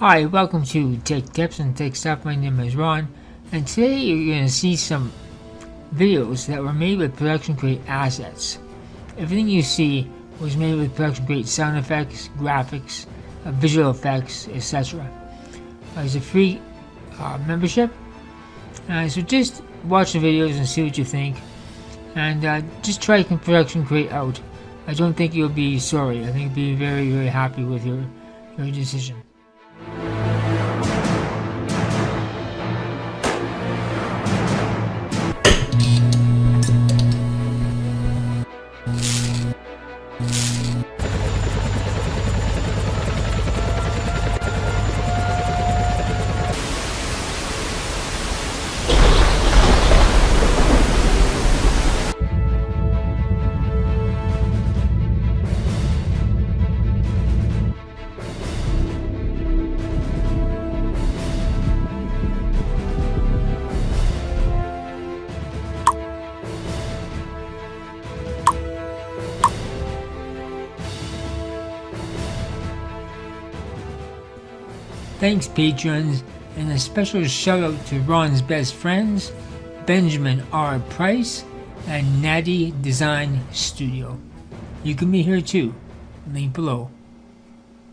Hi, welcome to Tech Tips and Tech Stuff. My name is Ron, and today you're going to see some videos that were made with production grade assets. Everything you see was made with production grade sound effects, graphics, visual effects, etc. It's a free membership, so just watch the videos and see what you think, and just try production grade out. I don't think you'll be sorry. I think you'll be very, very happy with your decision. Thanks, patrons, and a special shout out to Ron's best friends, Benjamin R. Price and Natty Design Studio. You can be here too. Link below.